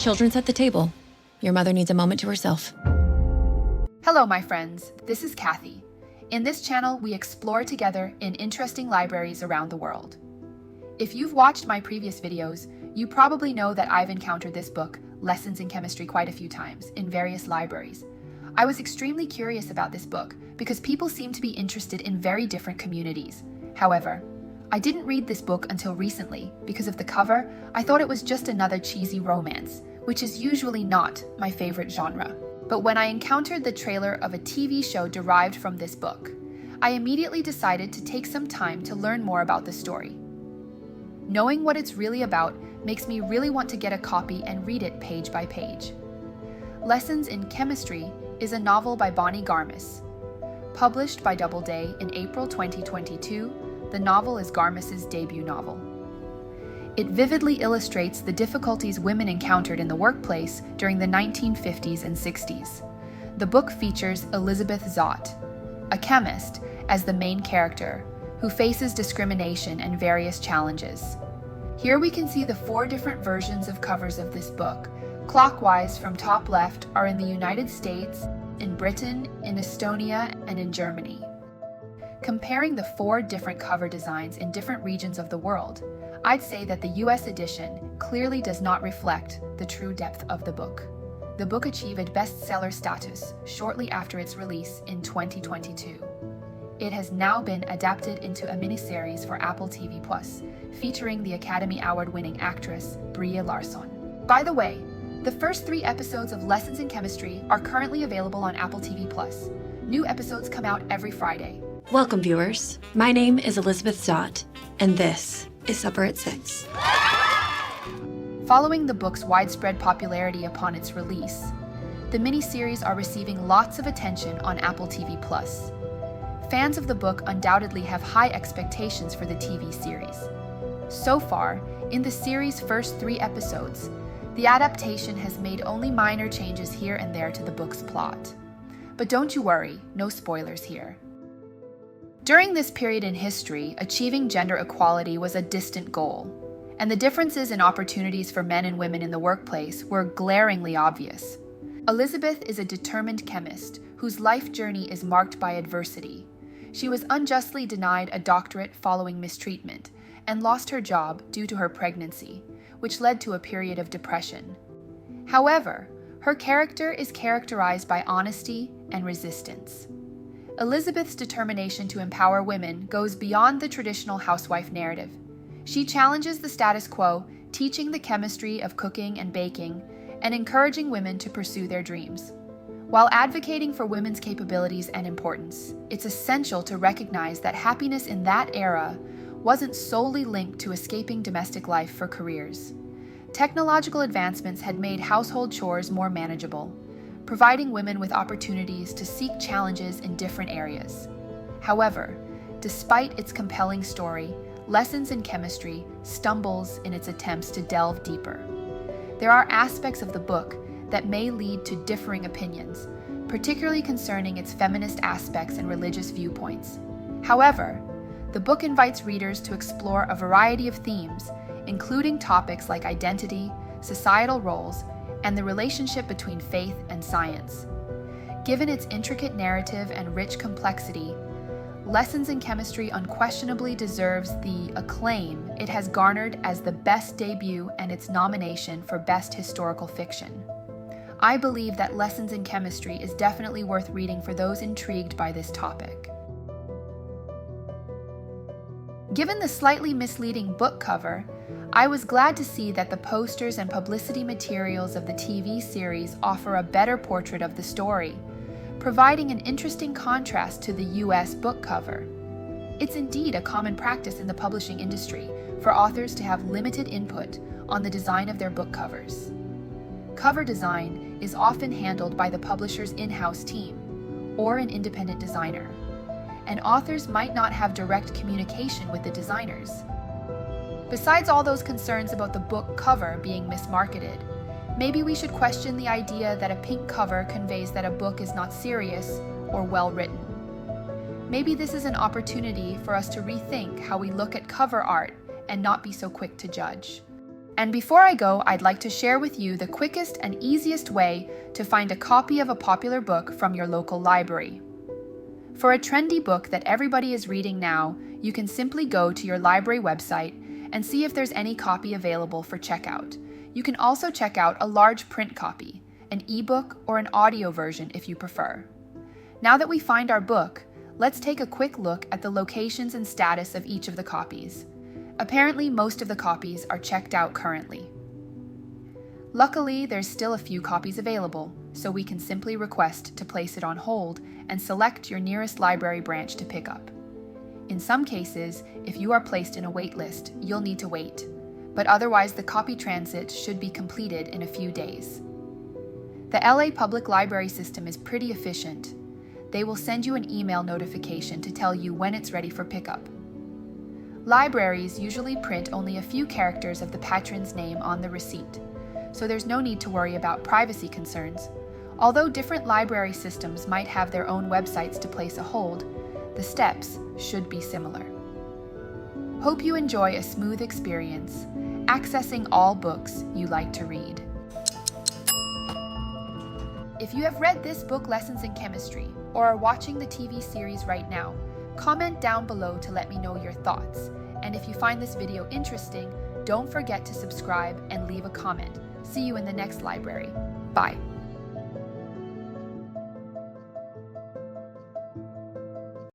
Children's at the table. Your mother needs a moment to herself. Hello, my friends. This is Cathy. In this channel, we explore together in interesting libraries around the world. If you've watched my previous videos, you probably know that I've encountered this book, Lessons in Chemistry, quite a few times in various libraries. I was extremely curious about this book because people seem to be interested in very different communities. However, I didn't read this book until recently because of the cover. I thought it was just another cheesy romance, which is usually not my favorite genre. But when I encountered the trailer of a TV show derived from this book, I immediately decided to take some time to learn more about the story. Knowing what it's really about makes me really want to get a copy and read it page by page. Lessons in Chemistry is a novel by Bonnie Garmus. Published by Doubleday in April 2022, the novel is Garmus's debut novel. It vividly illustrates the difficulties women encountered in the workplace during the 1950s and 60s. The book features Elizabeth Zott, a chemist, as the main character, who faces discrimination and various challenges. Here we can see the 4 different versions of covers of this book. Clockwise from top left are in the United States, in Britain, in Estonia, and in Germany. Comparing the 4 different cover designs in different regions of the world, I'd say that the US edition clearly does not reflect the true depth of the book. The book achieved bestseller status shortly after its release in 2022. It has now been adapted into a miniseries for Apple TV+, featuring the Academy Award-winning actress Brie Larson. By the way, the first 3 episodes of Lessons in Chemistry are currently available on Apple TV+. New episodes come out every Friday. Welcome, viewers. My name is Elizabeth Zott, and this is Supper at 6. Following the book's widespread popularity upon its release, the miniseries are receiving lots of attention on Apple TV+. Fans of the book undoubtedly have high expectations for the TV series. So far, in the series' first 3 episodes, the adaptation has made only minor changes here and there to the book's plot. But don't you worry, no spoilers here. During this period in history, achieving gender equality was a distant goal, and the differences in opportunities for men and women in the workplace were glaringly obvious. Elizabeth is a determined chemist whose life journey is marked by adversity. She was unjustly denied a doctorate following mistreatment and lost her job due to her pregnancy, which led to a period of depression. However, her character is characterized by honesty and resistance. Elizabeth's determination to empower women goes beyond the traditional housewife narrative. She challenges the status quo, teaching the chemistry of cooking and baking, and encouraging women to pursue their dreams. While advocating for women's capabilities and importance, it's essential to recognize that happiness in that era wasn't solely linked to escaping domestic life for careers. Technological advancements had made household chores more manageable, providing women with opportunities to seek challenges in different areas. However, despite its compelling story, Lessons in Chemistry stumbles in its attempts to delve deeper. There are aspects of the book that may lead to differing opinions, particularly concerning its feminist aspects and religious viewpoints. However, the book invites readers to explore a variety of themes, including topics like identity, societal roles, and the relationship between faith and science. Given its intricate narrative and rich complexity, Lessons in Chemistry unquestionably deserves the acclaim it has garnered as the best debut and its nomination for Best Historical Fiction. I believe that Lessons in Chemistry is definitely worth reading for those intrigued by this topic. Given the slightly misleading book cover, I was glad to see that the posters and publicity materials of the TV series offer a better portrait of the story, providing an interesting contrast to the US book cover. It's indeed a common practice in the publishing industry for authors to have limited input on the design of their book covers. Cover design is often handled by the publisher's in-house team or an independent designer, and authors might not have direct communication with the designers. Besides all those concerns about the book cover being mismarketed, maybe we should question the idea that a pink cover conveys that a book is not serious or well written. Maybe this is an opportunity for us to rethink how we look at cover art and not be so quick to judge. And before I go, I'd like to share with you the quickest and easiest way to find a copy of a popular book from your local library. For a trendy book that everybody is reading now, you can simply go to your library website and see if there's any copy available for checkout. You can also check out a large print copy, an ebook, or an audio version if you prefer. Now that we find our book, let's take a quick look at the locations and status of each of the copies. Apparently, most of the copies are checked out currently. Luckily, there's still a few copies available, so we can simply request to place it on hold and select your nearest library branch to pick up. In some cases, if you are placed in a wait list, you'll need to wait, but otherwise the copy transit should be completed in a few days. The LA Public Library system is pretty efficient. They will send you an email notification to tell you when it's ready for pickup. Libraries usually print only a few characters of the patron's name on the receipt, so there's no need to worry about privacy concerns. Although different library systems might have their own websites to place a hold, the steps should be similar. Hope you enjoy a smooth experience, accessing all books you like to read. If you have read this book, Lessons in Chemistry, or are watching the TV series right now, comment down below to let me know your thoughts. And if you find this video interesting, don't forget to subscribe and leave a comment. See you in the next library. Bye.